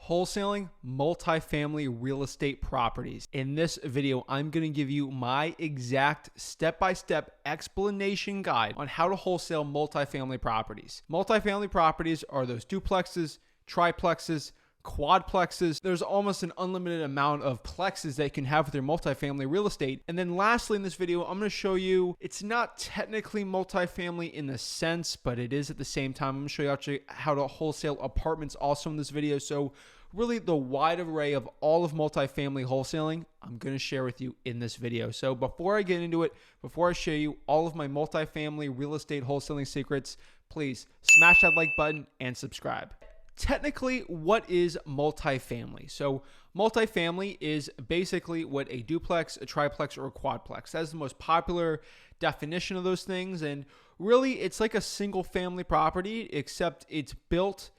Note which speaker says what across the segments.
Speaker 1: Wholesaling multifamily real estate properties. In this video, I'm going to give you my exact step-by-step explanation guide on how to wholesale multifamily properties. Multifamily properties are those duplexes, triplexes, quad-plexes. There's almost an unlimited amount of plexes that you can have with your multifamily real estate. And then lastly in this video, I'm going to show you, it's not technically multifamily in the sense, but it is at the same time. I'm going to show you actually how to wholesale apartments also in this video. So really the wide array of all of multifamily wholesaling, I'm going to share with you in this video. So before I get into it, before I show you all of my multifamily real estate wholesaling secrets, please smash that like button and subscribe. Technically, what is multifamily? So multifamily is basically what a duplex, a triplex, or a quadplex. That's the most popular definition of those things. And really, it's like a single family property, except it's built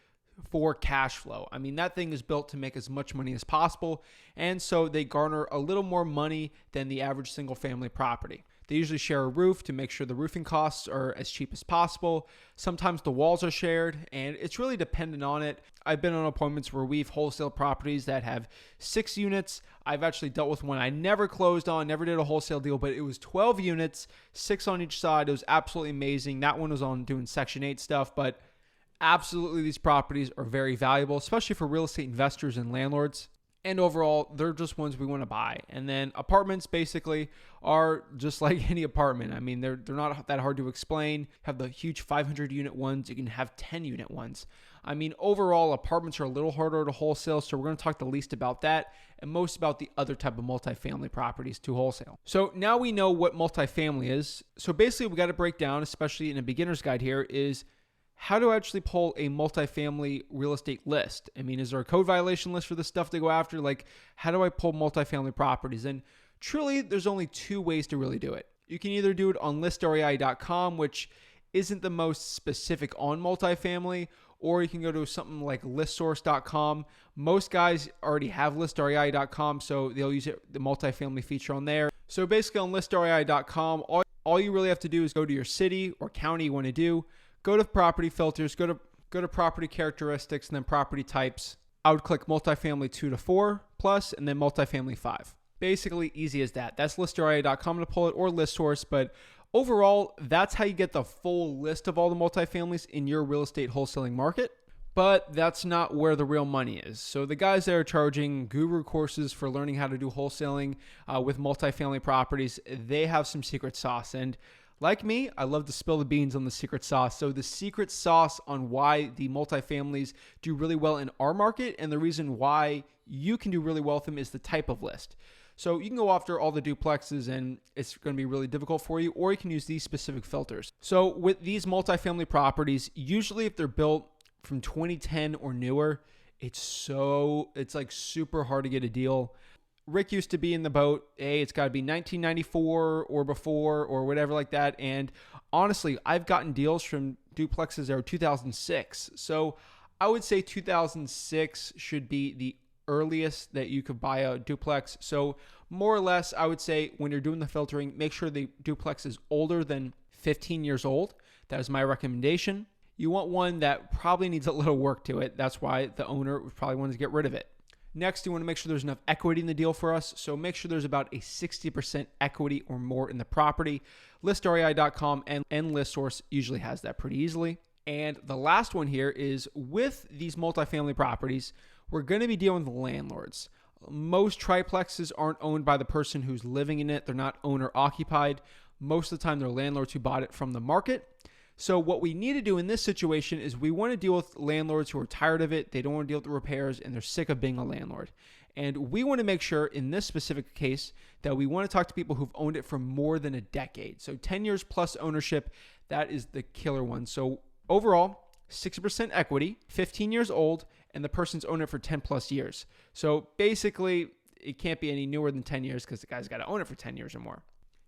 Speaker 1: for cash flow. I mean, that thing is built to make as much money as possible. And so they garner a little more money than the average single family property. They usually share a roof to make sure the roofing costs are as cheap as possible. Sometimes the walls are shared, and it's really dependent on it. I've been on appointments where we've wholesale properties that have 6 units. I've actually dealt with one I never closed on, never did a wholesale deal, but it was 12 units, 6 on each side. It was absolutely amazing. That one was on doing Section 8 stuff, but absolutely these properties are very valuable, especially for real estate investors and landlords. And overall, they're just ones we want to buy. And then apartments basically are just like any apartment. I mean, they're not that hard to explain. Have the huge 500 unit ones. You can have 10 unit ones. I mean, overall, apartments are a little harder to wholesale. So we're going to talk the least about that and most about the other type of multifamily properties to wholesale. So now we know what multifamily is. So basically, we got to break down, especially in a beginner's guide here, is how to actually pull a multifamily real estate list. I mean, is there a code violation list for this stuff to go after? Like, how do I pull multifamily properties? And truly, there's only 2 ways to really do it. You can either do it on listREI.com, which isn't the most specific on multifamily, or you can go to something like listsource.com. Most guys already have listREI.com, so they'll use the multifamily feature on there. So basically on listREI.com, all you really have to do is go to your city or county you want to do, go to property filters, go to property characteristics, and then property types. I would click multifamily 2 to 4 plus, and then multifamily 5. Basically easy as that. That's listREI.com to pull it, or ListSource, but overall, that's how you get the full list of all the multifamilies in your real estate wholesaling market. But that's not where the real money is. So the guys that are charging guru courses for learning how to do wholesaling with multifamily properties, they have some secret sauce. And like me, I love to spill the beans on the secret sauce. So the secret sauce on why the multifamilies do really well in our market, and the reason why you can do really well with them, is the type of list. So you can go after all the duplexes and it's going to be really difficult for you, or you can use these specific filters. So with these multifamily properties, usually if they're built from 2010 or newer, it's like super hard to get a deal. Rick used to be in the boat, hey, it's got to be 1994 or before or whatever like that. And honestly, I've gotten deals from duplexes that are 2006. So I would say 2006 should be the earliest that you could buy a duplex. So more or less, I would say when you're doing the filtering, make sure the duplex is older than 15 years old. That is my recommendation. You want one that probably needs a little work to it. That's why the owner would probably want to get rid of it. Next, you want to make sure there's enough equity in the deal for us. So make sure there's about a 60% equity or more in the property. ListREI.com and ListSource usually has that pretty easily. And the last one here is with these multifamily properties, we're going to be dealing with landlords. Most triplexes aren't owned by the person who's living in it. They're not owner occupied. Most of the time, they're landlords who bought it from the market. So what we need to do in this situation is we want to deal with landlords who are tired of it. They don't want to deal with the repairs and they're sick of being a landlord. And we want to make sure in this specific case that we want to talk to people who've owned it for more than a decade. So 10 years plus ownership, that is the killer one. So overall, 60% equity, 15 years old, and the person's owned it for 10 plus years. So basically, it can't be any newer than 10 years because the guy's got to own it for 10 years or more.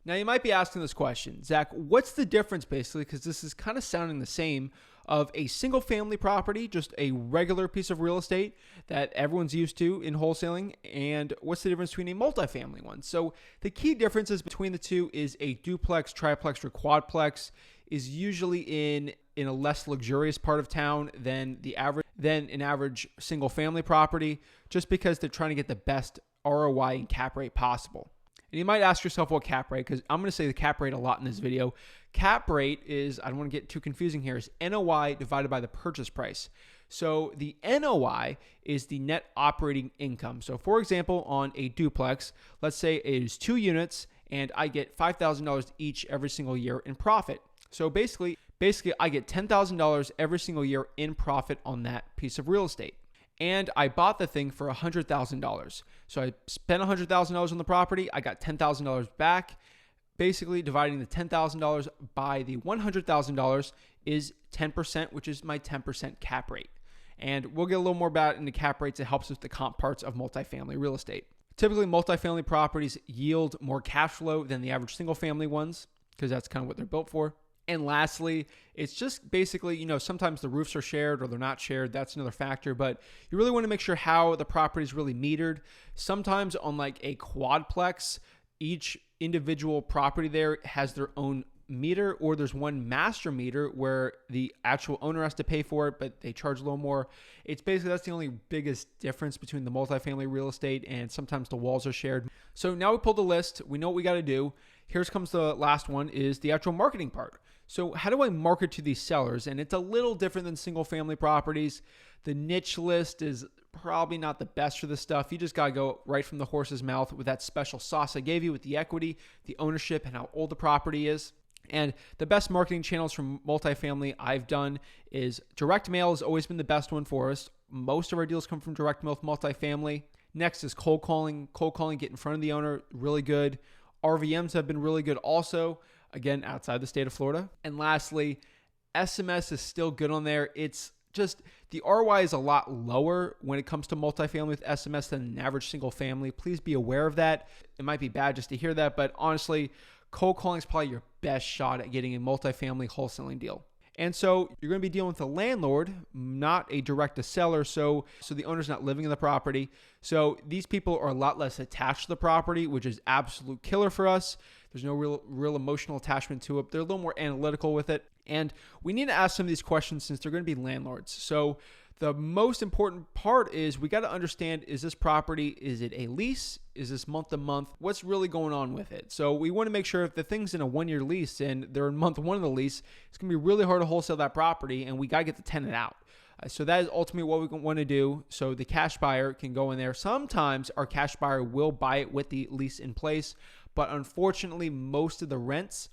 Speaker 1: Now, you might be asking this question, Zach, what's the difference basically, because this is kind of sounding the same, of a single family property, just a regular piece of real estate that everyone's used to in wholesaling, and what's the difference between a multifamily one? So the key differences between the two is a duplex, triplex, or quadplex is usually in a less luxurious part of town than the average. than an average single family property, just because they're trying to get the best ROI and cap rate possible. And you might ask yourself, what cap rate? Because I'm going to say the cap rate a lot in this video. Cap rate is, I don't want to get too confusing here, is NOI divided by the purchase price. So the NOI is the net operating income. So for example, on a duplex, let's say it is 2 units and I get $5,000 each every single year in profit. So basically I get $10,000 every single year in profit on that piece of real estate. And I bought the thing for $100,000. So I spent $100,000 on the property. I got $10,000 back. Basically, dividing the $10,000 by the $100,000 is 10%, which is my 10% cap rate. And we'll get a little more about into cap rates. It helps with the comp parts of multifamily real estate. Typically, multifamily properties yield more cash flow than the average single family ones, because that's kind of what they're built for. And lastly, it's just basically, sometimes the roofs are shared or they're not shared. That's another factor, but you really want to make sure how the property is really metered. Sometimes on like a quadplex, each individual property there has their own meter, or there's one master meter where the actual owner has to pay for it, but they charge a little more. It's basically, that's the only biggest difference between the multifamily real estate, and sometimes the walls are shared. So now we pulled the list. We know what we got to do. Here comes the last one, is the actual marketing part. So how do I market to these sellers? And it's a little different than single family properties. The niche list is probably not the best for this stuff. You just got to go right from the horse's mouth with that special sauce I gave you with the equity, the ownership, and how old the property is. And the best marketing channels from multifamily I've done is direct mail has always been the best one for us. Most of our deals come from direct mail with multifamily. Next is cold calling. Cold calling, get in front of the owner, really good. RVMs have been really good also, again, outside the state of Florida. And lastly, SMS is still good on there. It's just the ROI is a lot lower when it comes to multifamily with SMS than an average single family. Please be aware of that. It might be bad just to hear that, but honestly, cold calling is probably your best shot at getting a multifamily wholesaling deal. And so you're going to be dealing with a landlord, not a direct to seller. So the owner's not living in the property. So these people are a lot less attached to the property, which is absolute killer for us. There's no real emotional attachment to it. They're a little more analytical with it. And we need to ask some of these questions since they're going to be landlords. So the most important part is we got to understand, is this property, is it a lease? Is this month to month? What's really going on with it? So we want to make sure if the thing's in a 1-year lease and they're in month 1 of the lease, it's going to be really hard to wholesale that property, and we got to get the tenant out. So that is ultimately what we want to do. So the cash buyer can go in there. Sometimes our cash buyer will buy it with the lease in place, but unfortunately, most of the rents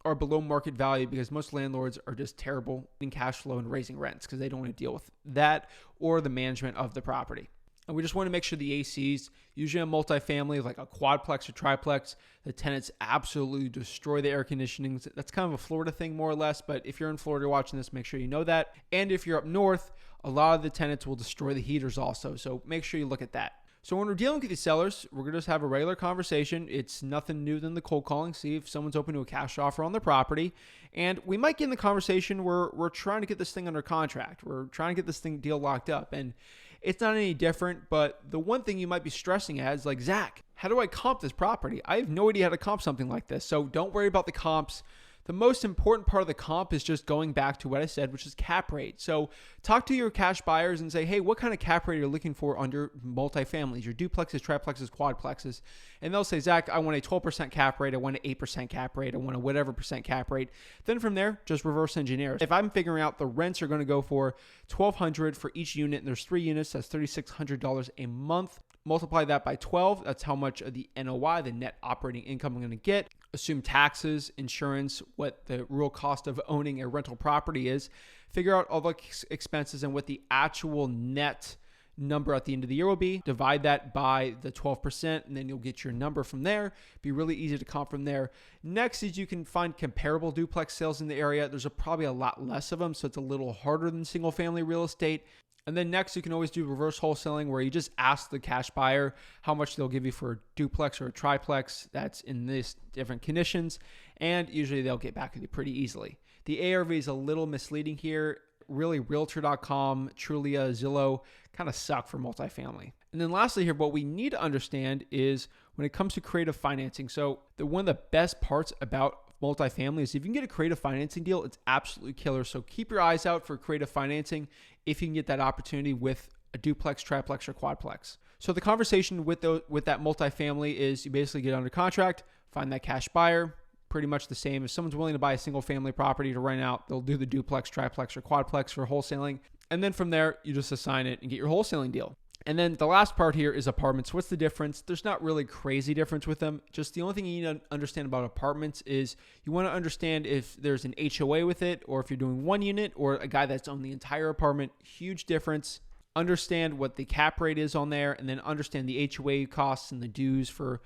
Speaker 1: are below market value because most landlords are just terrible in cash flow and raising rents because they don't want to deal with that or the management of the property. And we just want to make sure the ACs, usually a multifamily like a quadplex or triplex, the tenants absolutely destroy the air conditioning. That's kind of a Florida thing more or less, but if you're in Florida watching this, make sure you know that. And if you're up north, a lot of the tenants will destroy the heaters also, so make sure you look at that. So when we're dealing with these sellers, we're going to just have a regular conversation. It's nothing new than the cold calling. See if someone's open to a cash offer on their property. And we might get in the conversation where we're trying to get this thing under contract. We're trying to get this deal locked up. And it's not any different, but the one thing you might be stressing at is like, Zach, how do I comp this property? I have no idea how to comp something like this. So don't worry about the comps. The most important part of the comp is just going back to what I said, which is cap rate. So talk to your cash buyers and say, hey, what kind of cap rate are you looking for on your multifamilies, your duplexes, triplexes, quadplexes? And they'll say, Zach, I want a 12% cap rate. I want an 8% cap rate. I want a whatever percent cap rate. Then from there, just reverse engineer. If I'm figuring out the rents are going to go for $1,200 for each unit, and there's 3 units, that's $3,600 a month. Multiply that by 12. That's how much of the NOI, the net operating income, I'm going to get. Assume taxes, insurance, what the real cost of owning a rental property is. Figure out all the expenses and what the actual net number at the end of the year will be. Divide that by the 12%, and then you'll get your number from there. Be really easy to comp from there. Next is you can find comparable duplex sales in the area. There's probably a lot less of them, so it's a little harder than single family real estate. And then next, you can always do reverse wholesaling where you just ask the cash buyer how much they'll give you for a duplex or a triplex that's in these different conditions. And usually they'll get back with you pretty easily. The ARV is a little misleading here. Really, Realtor.com, Trulia, Zillow kind of suck for multifamily. And then lastly here, what we need to understand is when it comes to creative financing. So one of the best parts about multifamily is if you can get a creative financing deal, it's absolutely killer. So keep your eyes out for creative financing. if you can get that opportunity with a duplex, triplex, or quadplex. So the conversation with that multifamily is you basically get under contract, find that cash buyer, pretty much the same. If someone's willing to buy a single family property to rent out, they'll do the duplex, triplex, or quadplex for wholesaling. And then from there, you just assign it and get your wholesaling deal. And then the last part here is apartments. What's the difference? There's not really crazy difference with them. Just the only thing you need to understand about apartments is you want to understand if there's an HOA with it, or if you're doing one unit, or a guy that's owned the entire apartment. Huge difference. Understand what the cap rate is on there, and then understand the HOA costs and the dues for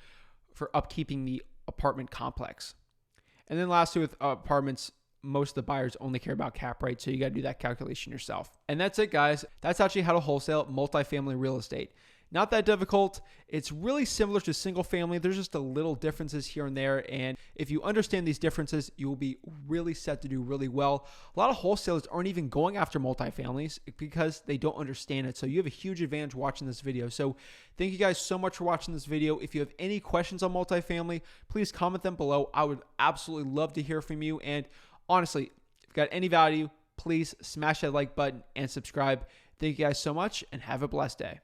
Speaker 1: upkeeping the apartment complex. And then lastly, with apartments, most of the buyers only care about cap rate, so you got to do that calculation yourself. And that's it, guys. That's actually how to wholesale multifamily real estate. Not that difficult. It's really similar to single family. There's just a little differences here and there. And if you understand these differences, you will be really set to do really well. A lot of wholesalers aren't even going after multifamilies because they don't understand it. So you have a huge advantage watching this video. So thank you guys so much for watching this video. If you have any questions on multifamily, please comment them below. I would absolutely love to hear from you. And honestly, if you got any value, please smash that like button and subscribe. Thank you guys so much and have a blessed day.